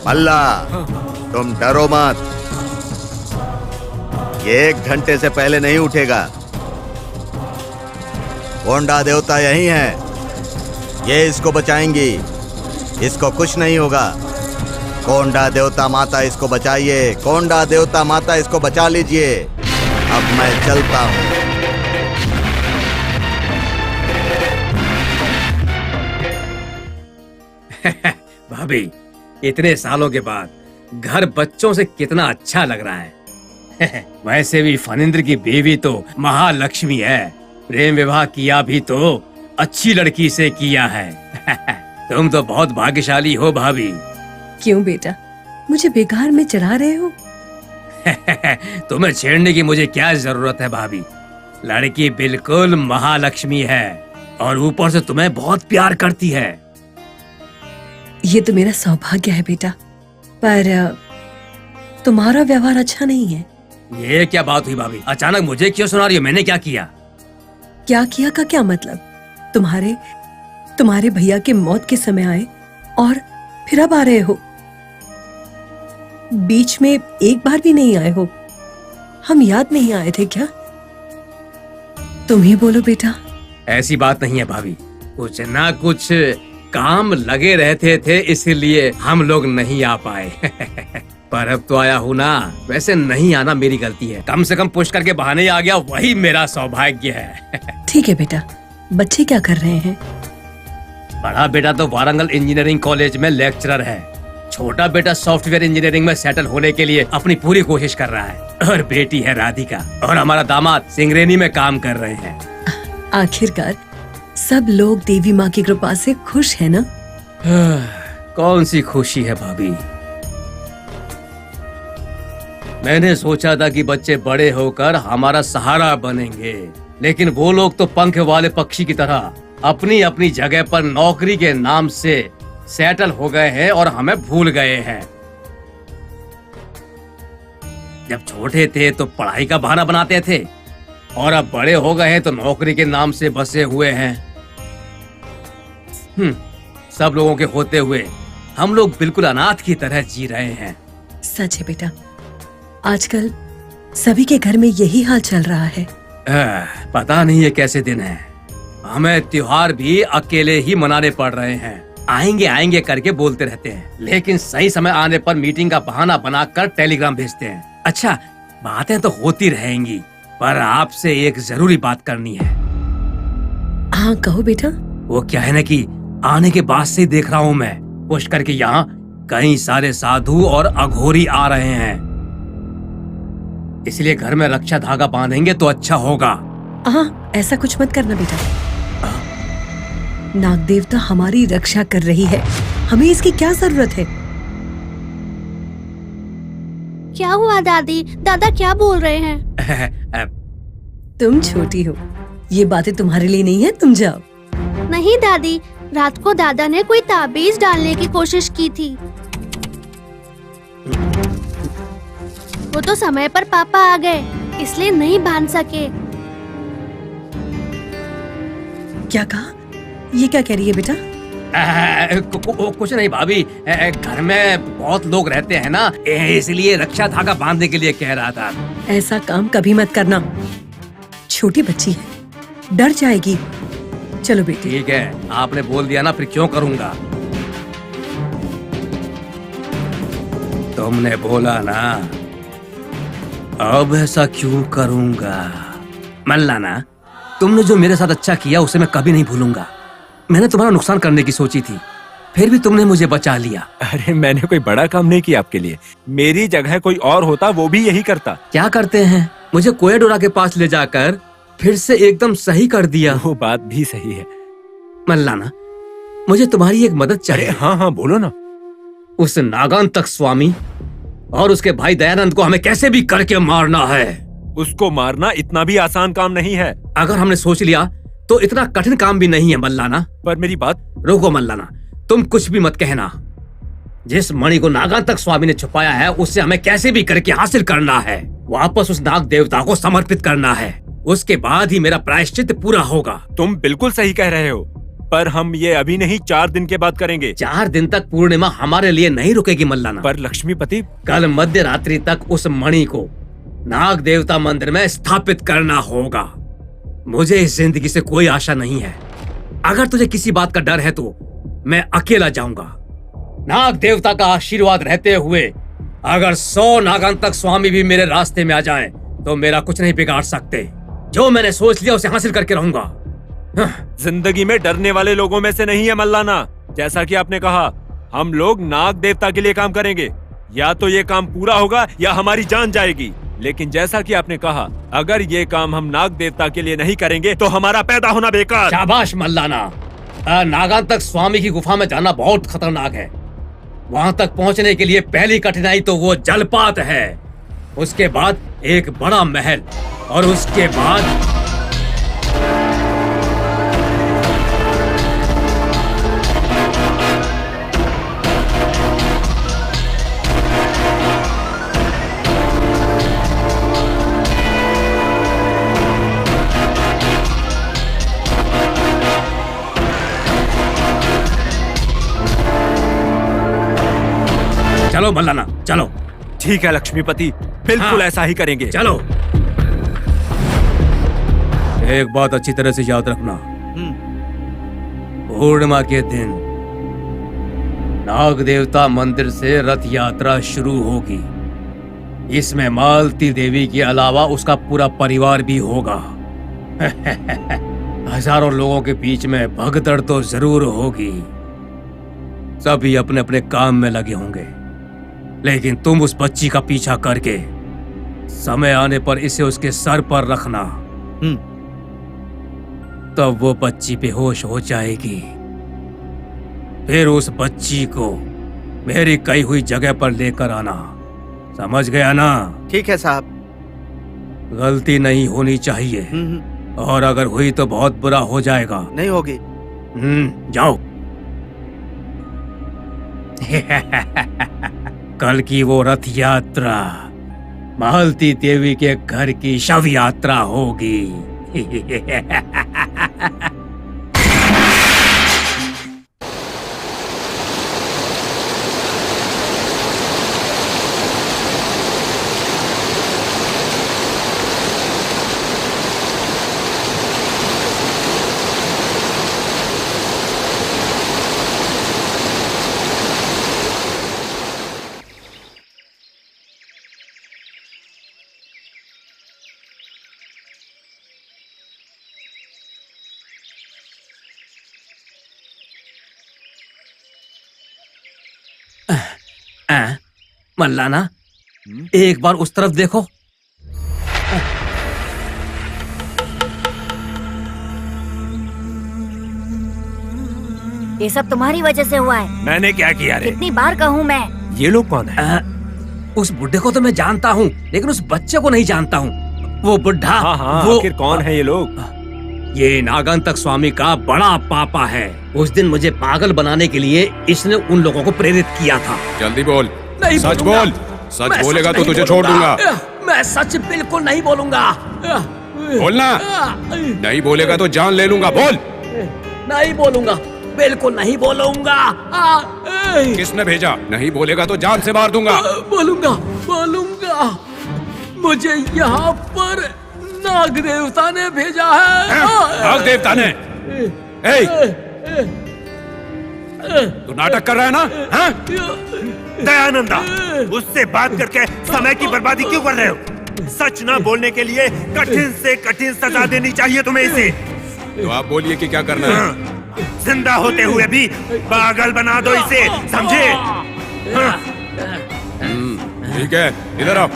मल्ला, तुम डरो मत। ये 1 घंटे से पहले नहीं उठेगा। कोंडा देवता यही है, ये इसको बचाएंगी, इसको कुछ नहीं होगा। कोंडा देवता माता इसको बचाइए, कोंडा देवता माता इसको बचा लीजिए। अब मैं चलता हूँ। भाभी, इतने सालों के बाद घर बच्चों से कितना अच्छा लग रहा है। वैसे भी फणिंद्र की बीवी तो महालक्ष्मी है। प्रेम विवाह किया भी तो अच्छी लड़की से किया है। तुम तो बहुत भाग्यशाली हो भाभी। क्यों बेटा, मुझे बेकार में चढ़ा रहे हो? तुम्हें छेड़ने की मुझे क्या जरूरत है भाभी। लड़की बिल्कुल महालक्ष्मी है और ऊपर से तुम्हें बहुत प्यार करती है। ये तो मेरा सौभाग्य है बेटा, पर तुम्हारा व्यवहार अच्छा नहीं है। ये क्या बात हुई भाभी? अचानक मुझे क्यों सुना रही हो? मैंने क्या किया? क्या किया का क्या मतलब? तुम्हारे भैया के मौत के समय आए और फिर अब आ रहे हो। बीच में एक बार भी नहीं आए हो। हम याद नहीं आए थे क्या? तुम ही बोलो बेटा। ऐसी बात नहीं है भाभी, कुछ ना कुछ काम लगे रहते थे, इसीलिए हम लोग नहीं आ पाए। पर अब तो आया हूँ ना। वैसे नहीं आना मेरी गलती है, कम से कम पुश करके बहाने आ गया, वही मेरा सौभाग्य है। ठीक है बेटा। बच्चे क्या कर रहे हैं? बड़ा बेटा तो वारंगल इंजीनियरिंग कॉलेज में लेक्चरर है। छोटा बेटा सॉफ्टवेयर इंजीनियरिंग में सेटल होने के लिए अपनी पूरी कोशिश कर रहा है। और बेटी है राधिका, और हमारा दामाद सिंगरेनी में काम कर रहे हैं। आखिरकार सब लोग देवी माँ की कृपा से खुश है ना? कौन सी खुशी है भाभी। मैंने सोचा था कि बच्चे बड़े होकर हमारा सहारा बनेंगे, लेकिन वो लोग तो पंख वाले पक्षी की तरह अपनी अपनी जगह पर नौकरी के नाम से सेटल हो गए हैं और हमें भूल गए हैं। जब छोटे थे तो पढ़ाई का बहाना बनाते थे, और अब बड़े हो गए हैं तो नौकरी के नाम से बसे हुए हैं। सब लोगों के होते हुए हम लोग बिल्कुल अनाथ की तरह जी रहे हैं। सच है बेटा, आजकल सभी के घर में यही हाल चल रहा है। पता नहीं ये कैसे दिन है। हमें त्योहार भी अकेले ही मनाने पड़ रहे हैं। आएंगे आएंगे करके बोलते रहते हैं, लेकिन सही समय आने पर मीटिंग का बहाना बनाकर टेलीग्राम भेजते हैं। अच्छा, बातें तो होती रहेंगी, पर आपसे एक जरूरी बात करनी है। हाँ कहो बेटा। वो क्या है ना कि आने के बाद से देख रहा हूँ मैं, पुश करके यहाँ कई सारे साधु और अघोरी आ रहे हैं। इसलिए घर में रक्षा धागा बांधेंगे तो अच्छा होगा। हाँ, ऐसा कुछ मत करना बेटा। नाग देवता हमारी रक्षा कर रही है, हमें इसकी क्या जरूरत है? क्या हुआ दादी? दादा क्या बोल रहे हैं? तुम छोटी हो, ये बातें तुम्हारे लिए नहीं है, तुम जाओ। नहीं दादी, रात को दादा ने कोई ताबीज डालने की कोशिश की थी। वो तो समय पर पापा आ गए, इसलिए नहीं बांध सके। क्या कहा? ये क्या कह रही है बेटा? कुछ नहीं भाभी, घर में बहुत लोग रहते हैं ना, इसलिए रक्षा धागा बांधने के लिए कह रहा था। ऐसा काम कभी मत करना, छोटी बच्ची है, डर जाएगी। चलो बेटी। ठीक है, आपने बोल दिया ना, फिर क्यों करूंगा। तुमने बोला ना, अब ऐसा क्यों करूंगा। मल्लाना, तुमने जो मेरे साथ अच्छा किया उसे मैं कभी नहीं भूलूंगा। मैंने तुम्हारा नुकसान करने की सोची थी, फिर भी तुमने मुझे बचा लिया। अरे मैंने कोई बड़ा काम नहीं किया आपके लिए। मेरी जगह कोई और होता वो भी यही करता। क्या करते हैं? मुझे कोयडोरा के पास ले जाकर फिर से एकदम सही कर दिया। वो बात भी सही है। मल्लाना, मुझे तुम्हारी एक मदद चाहिए। हाँ हाँ बोलो ना। उस नागांतक स्वामी और उसके भाई दयानंद को हमें कैसे भी करके मारना है। उसको मारना इतना भी आसान काम नहीं है। अगर हमने सोच लिया तो इतना कठिन काम भी नहीं है मल्लाना। पर मेरी बात। रुको मल्लाना, तुम कुछ भी मत कहना। जिस मणि को नागांतक स्वामी ने छुपाया है उसे हमें कैसे भी करके हासिल करना है, वापस उस नाग देवता को समर्पित करना है। उसके बाद ही मेरा प्रायश्चित पूरा होगा। तुम बिल्कुल सही कह रहे हो, पर हम ये अभी नहीं, 4 दिन के बाद करेंगे। 4 दिन तक पूर्णिमा हमारे लिए नहीं रुकेगी मल्लाना। पर लक्ष्मीपति, कल मध्य रात्रि तक उस मणि को नाग देवता मंदिर में स्थापित करना होगा। मुझे इस जिंदगी से कोई आशा नहीं है। अगर तुझे किसी बात का डर है तो मैं अकेला जाऊंगा। नाग देवता का आशीर्वाद रहते हुए अगर 100 नागांतक स्वामी भी मेरे रास्ते में आ जाएं, तो मेरा कुछ नहीं बिगाड़ सकते। जो मैंने सोच लिया उसे हासिल करके रहूंगा। जिंदगी में डरने वाले लोगों में से नहीं है मल्लाना। जैसा कि आपने कहा, हम लोग नाग देवता के लिए काम करेंगे। या तो ये काम पूरा होगा या हमारी जान जाएगी। लेकिन जैसा कि आपने कहा, अगर ये काम हम नाग देवता के लिए नहीं करेंगे तो हमारा पैदा होना बेकार। शाबाश मल्लाना। नागांतक स्वामी की गुफा में जाना बहुत खतरनाक है। वहां तक पहुंचने के लिए पहली कठिनाई तो वो जलपात है, उसके बाद एक बड़ा महल, और उसके बाद चलो मल्लाना, चलो। ठीक है लक्ष्मीपति, बिल्कुल हाँ। ऐसा ही करेंगे। चलो। एक बात अच्छी तरह से याद रखना, पूर्णिमा के दिन नाग देवता मंदिर से रथ यात्रा शुरू होगी। इसमें मालती देवी के अलावा उसका पूरा परिवार भी होगा। हजारों लोगों के बीच में भगदड़ तो जरूर होगी। सभी अपने अपने काम में लगे होंगे, लेकिन तुम उस बच्ची का पीछा करके समय आने पर इसे उसके सर पर रखना। तब वो बच्ची बेहोश हो जाएगी। फिर उस बच्ची को मेरी कही हुई जगह पर लेकर आना। समझ गया ना? ठीक है साहब। गलती नहीं होनी चाहिए, और अगर हुई तो बहुत बुरा हो जाएगा। नहीं होगी। जाओ। कल की वो रथ यात्रा मालती देवी के घर की शव यात्रा होगी। मल्लाना, एक बार उस तरफ देखो। ये सब तुम्हारी वजह से हुआ है। मैंने क्या किया रे? कितनी बार कहूँ मैं। ये लोग कौन है? उस बुढ़े को तो मैं जानता हूँ, लेकिन उस बच्चे को नहीं जानता हूँ। वो बुढ़ा, हाँ, वो आखिर कौन है ये लोग? ये नागांतक स्वामी का बड़ा पापा है। उस दिन मुझे पागल बनाने के लिए इसने उन लोगों को प्रेरित किया था। जल्दी बोल, नहीं सच बोलूंगा। बोल। सच मैं बोलेगा तो नहीं तुझे छोड़ बोलूंगा। दूंगा। मैं सच बिल्कुल नहीं बोलूंगा। बोलना। नहीं बोलेगा तो जान ले लूंगा। बोल। नहीं बोलूंगा, बिल्कुल नहीं बोलूंगा। किसने भेजा? नहीं बोलेगा तो जान से मार दूंगा। बोलूंगा, बोलूंगा। मुझे यहाँ पर नाग देवता ने भेजा है। नाग देवता ने? तू नाटक कर रहा है ना? हाँ? दयानंदा, उससे बात करके समय की बर्बादी क्यों कर रहे हो? सच ना बोलने के लिए कठिन से कठिन सजा देनी चाहिए तुम्हें इसे। तो आप बोलिए कि क्या करना है? जिंदा होते हुए भी पागल बना दो इसे, समझे? ठीक है, इधर आओ।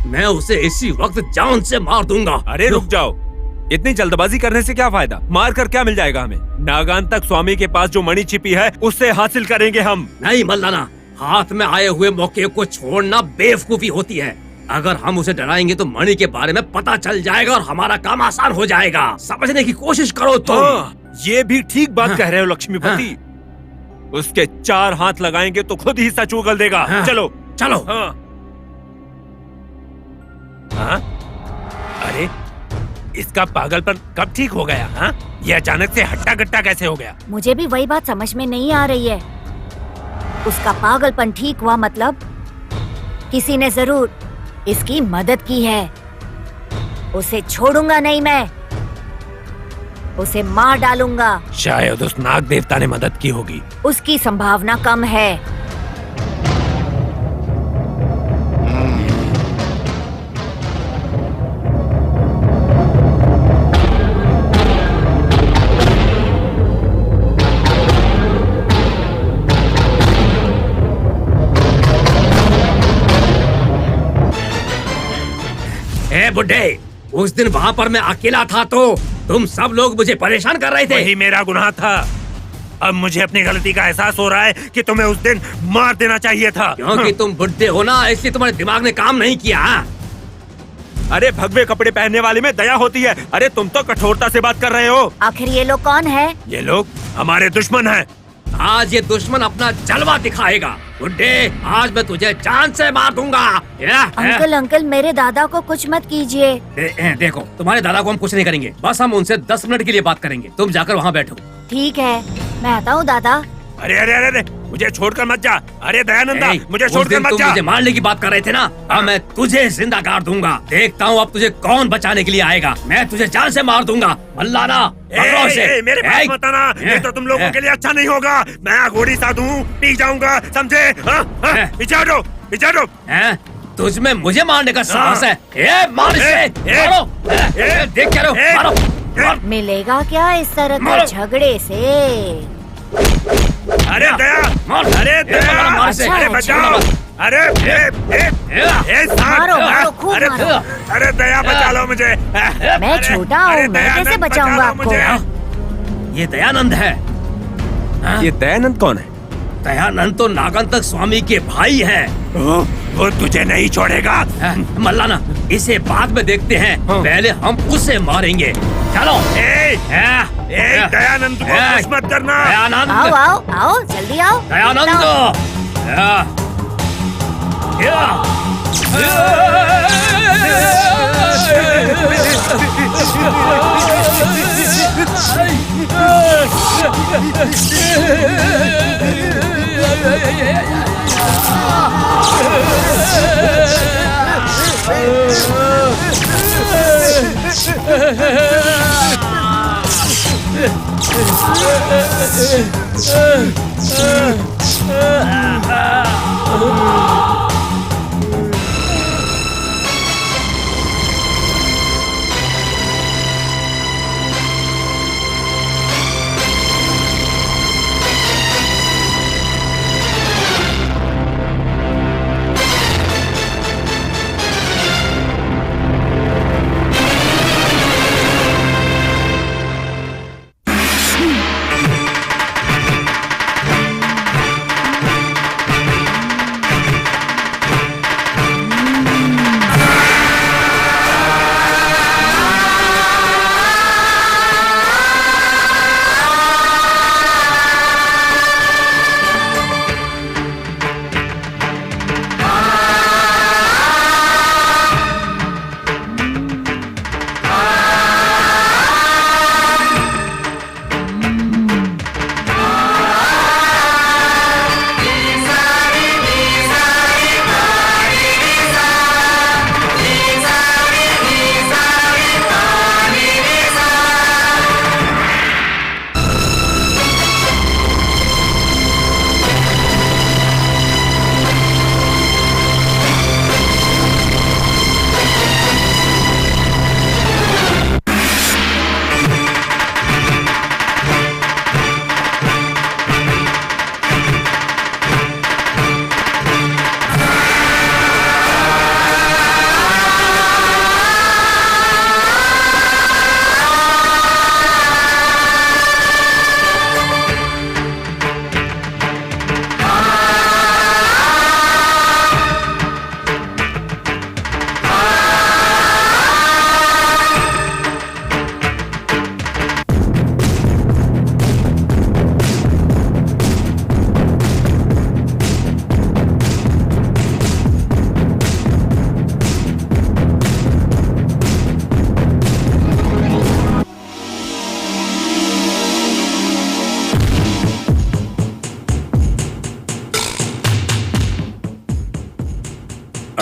मैं उसे इसी वक्त जान से मार दूंगा। अरे रुक जाओ, इतनी जल्दबाजी करने से क्या फायदा? मार कर क्या मिल जाएगा हमें? नागांतक स्वामी के पास जो मणि छिपी है उससे हासिल करेंगे हम। नहीं मल्लाना, हाथ में आए हुए मौके को छोड़ना बेवकूफी होती है। अगर हम उसे डराएंगे तो मणि के बारे में पता चल जाएगा और हमारा काम आसान हो जाएगा। समझने की कोशिश करो तुम। ये भी ठीक बात कह रहे हो लक्ष्मीपति। उसके 4 हाथ लगाएंगे तो खुद ही सच उगल देगा। चलो चलो। अरे इसका पागलपन कब ठीक हो गया? हाँ, ये अचानक से हट्टा कट्टा कैसे हो गया? मुझे भी वही बात समझ में नहीं आ रही है। उसका पागलपन ठीक हुआ मतलब किसी ने जरूर इसकी मदद की है। उसे छोड़ूंगा नहीं मैं, उसे मार डालूंगा। शायद उस नाग देवता ने मदद की होगी। उसकी संभावना कम है। बुड्ढे, उस दिन वहाँ पर मैं अकेला था तो तुम सब लोग मुझे परेशान कर रहे थे। वही मेरा गुनाह था। अब मुझे अपनी गलती का एहसास हो रहा है कि तुम्हें उस दिन मार देना चाहिए था। क्योंकि तुम बुड्ढे हो ना, इसलिए तुम्हारे दिमाग ने काम नहीं किया। अरे भगवे कपड़े पहनने वाले में दया होती है। अरे तुम तो कठोरता से बात कर रहे हो। आखिर ये लोग कौन है? ये लोग हमारे दुश्मन हैं। आज ये दुश्मन अपना जलवा दिखाएगा। बुड्ढे, आज मैं तुझे जान से मार दूंगा। अंकल अंकल, मेरे दादा को कुछ मत कीजिए। देखो, तुम्हारे दादा को हम कुछ नहीं करेंगे, बस हम उनसे 10 मिनट के लिए बात करेंगे। तुम जाकर वहाँ बैठो। ठीक है, मैं आता हूँ दादा। अरे अरे अरे अरे, मुझे छोड़कर मत जा। अरे दयानंदा, मुझे छोड़कर मत जा। मुझे मारने की बात कर रहे थे ना, अब मैं तुझे जिंदा काट दूंगा। देखता हूँ अब तुझे कौन बचाने के लिए आएगा। मैं तुझे जान से मार दूंगा। मल्लाना, मेरे पास मत आना, ये तो तुम लोगों के लिए अच्छा नहीं होगा। मैं घोड़ी साधु हूँ, पी जाऊंगा, समझे? पीछे हटो, पीछे हटो। तुझ में मुझे मारने का साहस है? मार इसे, मारो। देख क्या रहो, मारो। मिलेगा क्या इस तरह के झगड़े से? अरे दया, अरे दया, अरे बचाओ, अरे मारो मारो, खूब मारो। अरे दया, बचा लो मुझे। मैं छोटा हूँ, मैं कैसे बचाऊंगा आपको? ये दयानंद है। ये दयानंद कौन है? दयानंद तो नागांतक स्वामी के भाई है। वो तुझे नहीं छोड़ेगा। मल्लाना, इसे बाद में देखते हैं, पहले हम उसे मारेंगे। चलो। दयानंद को खुश मत करना। दयानंद, आओ आओ आओ, जल्दी आओ। दयानंद।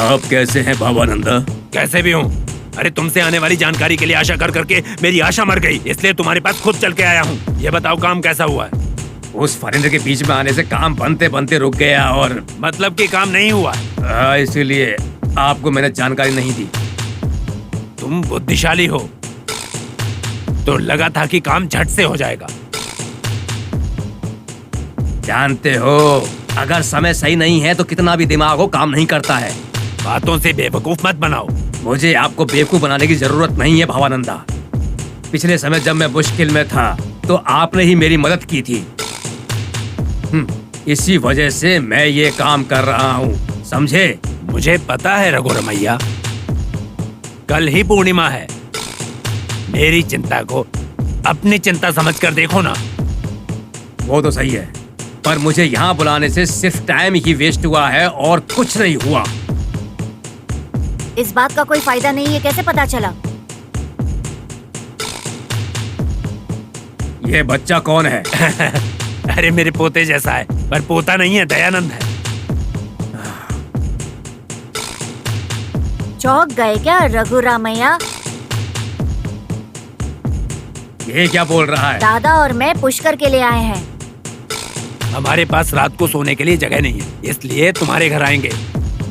आप कैसे हैं भावानंदा? कैसे भी हूँ। अरे तुमसे आने वाली जानकारी के लिए आशा कर करके मेरी आशा मर गई, इसलिए तुम्हारे पास खुद चल के आया हूँ। ये बताओ काम कैसा हुआ है? उस फरिंदर के बीच में आने से काम बनते बनते रुक गया और मतलब कि काम नहीं हुआ? इसीलिए आपको मैंने जानकारी नहीं दी। तुम बुद्धिशाली हो, तो लगा था कि काम झट से हो जाएगा। जानते हो, अगर समय सही नहीं है तो कितना भी दिमाग हो काम नहीं करता है। बातों से बेवकूफ मत बनाओ। मुझे आपको बेवकूफ बनाने की जरूरत नहीं है भावानंदा। पिछले समय जब मैं मुश्किल में था तो आपने ही मेरी मदद की थी। इसी वजह से मैं ये काम कर रहा हूँ, समझे? मुझे पता है रघुरमैया, कल ही पूर्णिमा है। मेरी चिंता को अपनी चिंता समझकर देखो ना। वो तो सही है, पर मुझे यहाँ बुलाने से सिर्फ टाइम ही वेस्ट हुआ है और कुछ नहीं हुआ। इस बात का कोई फायदा नहीं है, कैसे पता चला? ये बच्चा कौन है? अरे मेरे पोते जैसा है, पर पोता नहीं है, दयानंद है। चौंक गए क्या रघुरामैया? ये क्या बोल रहा है? दादा और मैं पुष्कर के लिए आए हैं। हमारे पास रात को सोने के लिए जगह नहीं है, इसलिए तुम्हारे घर आएंगे।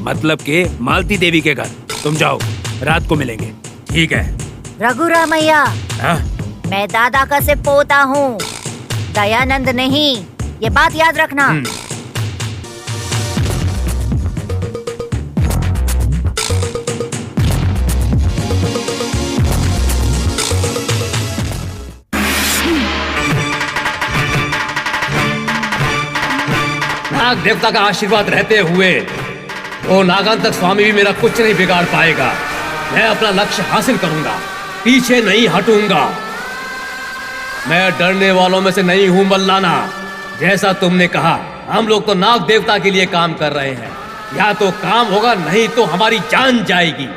मतलब के मालती देवी के घर। तुम जाओ, रात को मिलेंगे। ठीक है। रघुरामैया, हाँ? मैं दादा का से पोता हूँ, दयानंद नहीं, ये बात याद रखना। नाग देवता का आशीर्वाद रहते हुए वो नागांतक स्वामी भी मेरा कुछ नहीं बिगाड़ पाएगा। मैं अपना लक्ष्य हासिल करूंगा, पीछे नहीं हटूंगा। मैं डरने वालों में से नहीं हूं मल्लाना। जैसा तुमने कहा, हम लोग तो नाग देवता के लिए काम कर रहे हैं। या तो काम होगा, नहीं तो हमारी जान जाएगी।